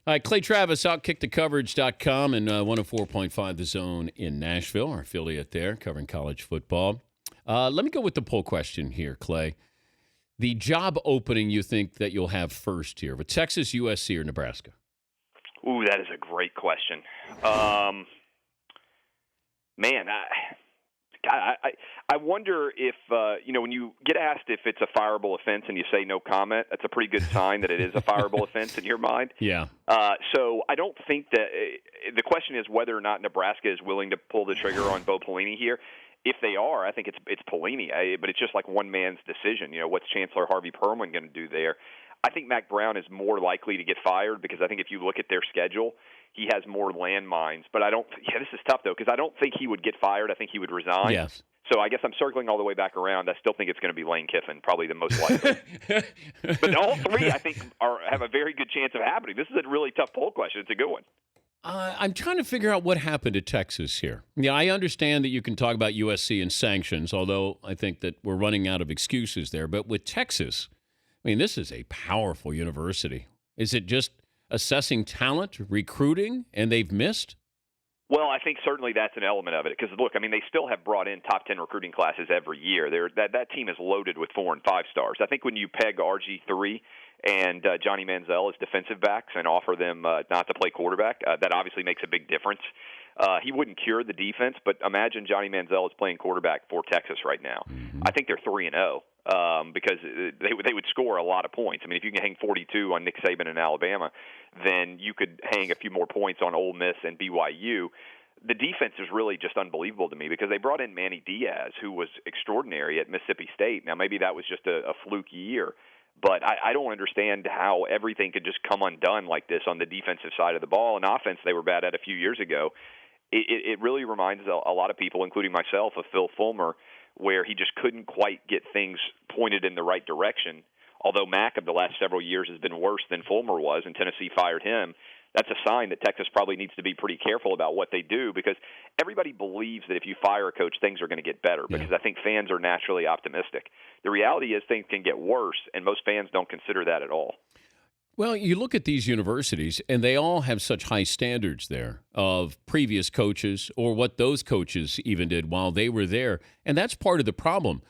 All right, Clay Travis, OutKickTheCoverage.com and 104.5 The Zone in Nashville, our affiliate there, covering college football. Let me go with the poll question here, Clay. The job opening you think that you'll have first here, with Texas, USC, or Nebraska? Ooh, that is a great question. Man, I wonder if, when you get asked if it's a fireable offense and you say no comment, that's a pretty good sign that it is a fireable offense in your mind. Yeah. So I don't think that the question is whether or not Nebraska is willing to pull the trigger on Bo Pelini here. If they are, I think it's Pelini, but it's just like one man's decision. What's Chancellor Harvey Perlman going to do there? I think Mac Brown is more likely to get fired because I think if you look at their schedule, he has more landmines. But this is tough, though, because I don't think he would get fired. I think he would resign. Yes. So I guess I'm circling all the way back around. I still think it's going to be Lane Kiffin, probably the most likely. But all three, I think, have a very good chance of happening. This is a really tough poll question. It's a good one. I'm trying to figure out what happened to Texas here. Yeah, I understand that you can talk about USC and sanctions, although I think that we're running out of excuses there. But with Texas, I mean, this is a powerful university. Is it just assessing talent, recruiting, and they've missed? Well, I think certainly that's an element of it because, look, I mean, they still have brought in top 10 recruiting classes every year. That team is loaded with 4 and 5 stars. I think when you peg RG3 and Johnny Manziel as defensive backs and offer them not to play quarterback, that obviously makes a big difference. He wouldn't cure the defense, but imagine Johnny Manziel is playing quarterback for Texas right now. Mm-hmm. I think they're 3-0 because they would score a lot of points. I mean, if you can hang 42 on Nick Saban in Alabama, then you could hang a few more points on Ole Miss and BYU. The defense is really just unbelievable to me because they brought in Manny Diaz, who was extraordinary at Mississippi State. Now, maybe that was just a fluke year. But I don't understand how everything could just come undone like this on the defensive side of the ball. And offense, they were bad at a few years ago. It really reminds a lot of people, including myself, of Phil Fulmer, where he just couldn't quite get things pointed in the right direction. Although Mack of the last several years has been worse than Fulmer was, and Tennessee fired him, that's a sign that Texas probably needs to be pretty careful about what they do because everybody believes that if you fire a coach, things are going to get better because I think fans are naturally optimistic. The reality is things can get worse, and most fans don't consider that at all. Well, you look at these universities, and they all have such high standards there of previous coaches or what those coaches even did while they were there, and that's part of the problem.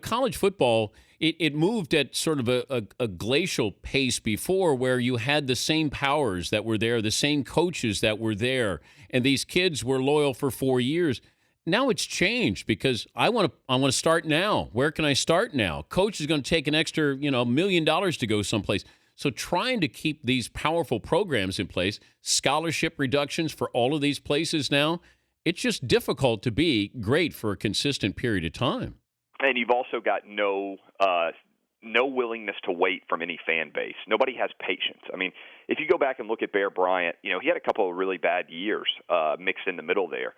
College football, it moved at sort of a glacial pace before where you had the same powers that were there, the same coaches that were there, and these kids were loyal for 4 years. Now it's changed because I want to start now. Where can I start now? Coach is going to take an extra, $1 million to go someplace. So trying to keep these powerful programs in place, scholarship reductions for all of these places now, it's just difficult to be great for a consistent period of time. And you've also got no willingness to wait from any fan base. Nobody has patience. I mean, if you go back and look at Bear Bryant, he had a couple of really bad years mixed in the middle there.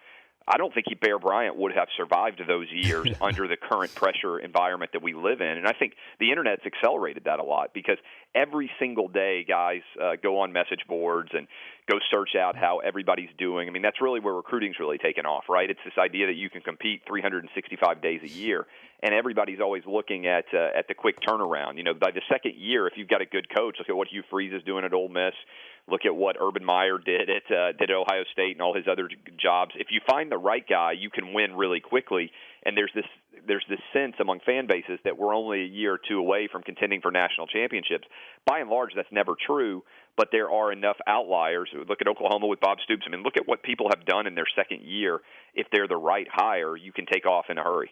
I don't think Bear Bryant would have survived those years under the current pressure environment that we live in. And I think the Internet's accelerated that a lot because every single day guys go on message boards and go search out how everybody's doing. I mean, that's really where recruiting's really taken off, right? It's this idea that you can compete 365 days a year, and everybody's always looking at the quick turnaround. By the second year, if you've got a good coach, look at what Hugh Freeze is doing at Ole Miss. Look at what Urban Meyer did at Ohio State and all his other jobs. If you find the right guy, you can win really quickly. And there's this sense among fan bases that we're only a year or two away from contending for national championships. By and large, that's never true, but there are enough outliers. Look at Oklahoma with Bob Stoops. I mean, look at what people have done in their second year. If they're the right hire, you can take off in a hurry.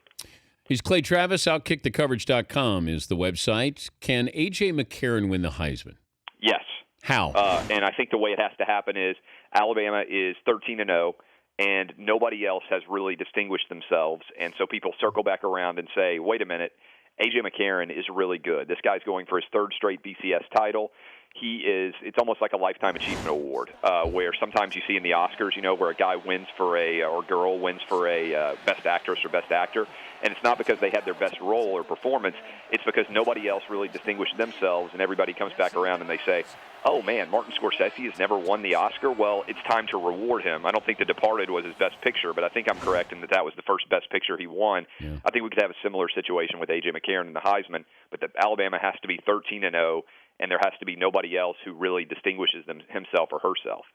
He's Clay Travis. OutKickTheCoverage.com is the website. Can A.J. McCarron win the Heisman? Yes. How? And I think the way it has to happen is Alabama is 13-0, and nobody else has really distinguished themselves. And so people circle back around and say, wait a minute, A.J. McCarron is really good. This guy's going for his third straight BCS title. It's almost like a Lifetime Achievement Award, where sometimes you see in the Oscars, where a guy wins for or girl wins for a Best Actress or Best Actor. And it's not because they had their best role or performance. It's because nobody else really distinguished themselves, and everybody comes back around and they say, oh, man, Martin Scorsese has never won the Oscar? Well, it's time to reward him. I don't think The Departed was his best picture, but I think I'm correct in that was the first best picture he won. Yeah. I think we could have a similar situation with A.J. McCarron and the Heisman, but Alabama has to be 13-0, and there has to be nobody else who really distinguishes himself or herself.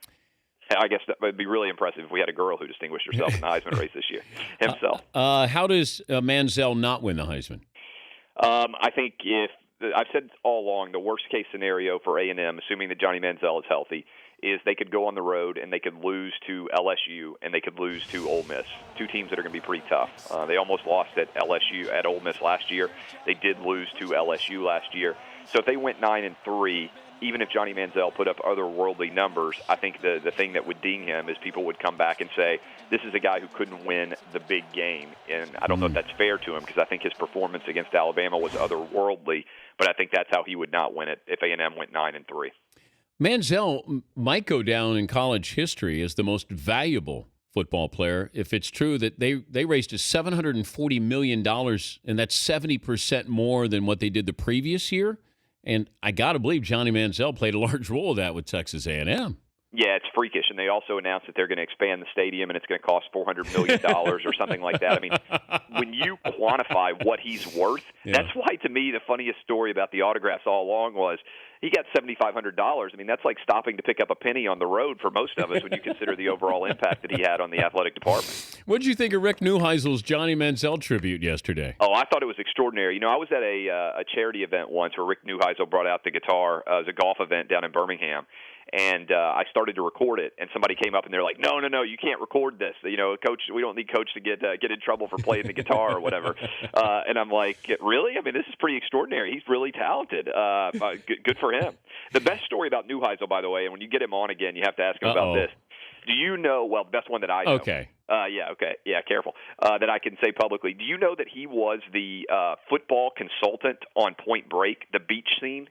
I guess that would be really impressive if we had a girl who distinguished herself in the Heisman race this year. Himself. How does Manziel not win the Heisman? I think I've said all along, the worst case scenario for A&M, assuming that Johnny Manziel is healthy, is they could go on the road and they could lose to LSU and they could lose to Ole Miss, two teams that are going to be pretty tough. They almost lost at Ole Miss last year. They did lose to LSU last year. So if they went 9-3, even if Johnny Manziel put up otherworldly numbers, I think the thing that would ding him is people would come back and say, this is a guy who couldn't win the big game. And I don't know if that's fair to him because I think his performance against Alabama was otherworldly, but I think that's how he would not win it if A&M went 9-3. Manziel might go down in college history as the most valuable football player if it's true that they raised $740 million, and that's 70% more than what they did the previous year. And I got to believe Johnny Manziel played a large role of that with Texas A&M. Yeah, it's freakish, and they also announced that they're going to expand the stadium, and it's going to cost $400 million or something like that. I mean, when you quantify what he's worth, that's why, to me, the funniest story about the autographs all along was he got $7,500. I mean, that's like stopping to pick up a penny on the road for most of us when you consider the overall impact that he had on the athletic department. What did you think of Rick Neuheisel's Johnny Manziel tribute yesterday? Oh, I thought it was extraordinary. You know, I was at a charity event once where Rick Neuheisel brought out the guitar. It was a golf event down in Birmingham. And I started to record it, and somebody came up and they're like, "No, you can't record this. You know, Coach, we don't need Coach to get in trouble for playing the guitar or whatever." And I'm like, "Really? I mean, this is pretty extraordinary. He's really talented. Good for him." The best story about Neuheisel, by the way, and when you get him on again, you have to ask him about this. Do you know? Well, the best one that I know. Okay. Yeah, careful. That I can say publicly. Do you know that he was the football consultant on Point Break, the beach scene?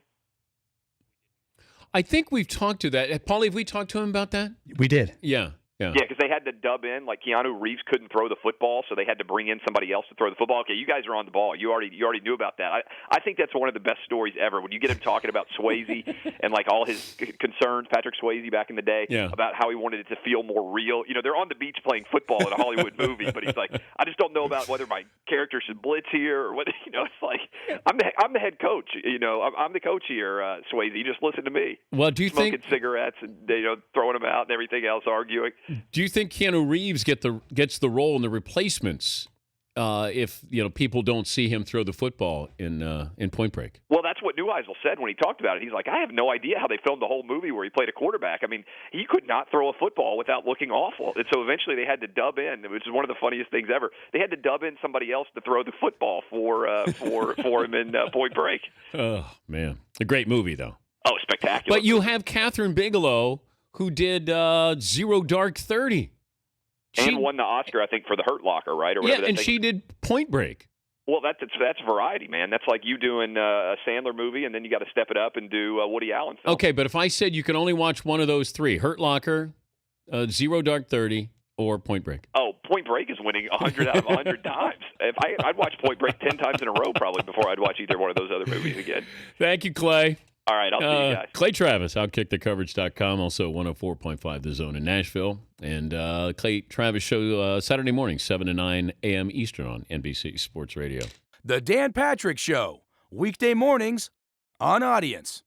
I think we've talked to that. Paulie, have we talked to him about that? We did. Yeah. Yeah, because they had to dub in, like Keanu Reeves couldn't throw the football, so they had to bring in somebody else to throw the football. Okay, you guys are on the ball. You already knew about that. I think that's one of the best stories ever when you get him talking about Swayze and like all his concerns, Patrick Swayze back in the day, about how he wanted it to feel more real. You know, they're on the beach playing football in a Hollywood movie, but he's like, I just don't know about whether my character should blitz here or whether, you know, it's like I'm the head coach. You know, I'm the coach here, Swayze. You just listen to me. Well, do you smoking cigarettes and throwing them out and everything else, arguing? Do you think Keanu Reeves gets the role in the replacements if people don't see him throw the football in Point Break? Well, that's what Neuheisel said when he talked about it. He's like, I have no idea how they filmed the whole movie where he played a quarterback. I mean, he could not throw a football without looking awful. And so eventually they had to dub in, which is one of the funniest things ever. They had to dub in somebody else to throw the football for him in Point Break. Oh, man. A great movie, though. Oh, spectacular. But you have Catherine Bigelow, who did Zero Dark 30. And won the Oscar, I think, for The Hurt Locker, right? Or whatever. Yeah, and she did Point Break. Well, that's variety, man. That's like you doing a Sandler movie, and then you got to step it up and do Woody Allen film. Okay, but if I said you can only watch one of those three, Hurt Locker, Zero Dark 30, or Point Break. Oh, Point Break is winning 100 out of 100 times. I'd watch Point Break 10 times in a row probably before I'd watch either one of those other movies again. Thank you, Clay. All right, I'll see you guys. Clay Travis, OutkickTheCoverage.com, also 104.5 The Zone in Nashville. And Clay Travis Show Saturday morning, 7 to 9 a.m. Eastern on NBC Sports Radio. The Dan Patrick Show, weekday mornings on Audience.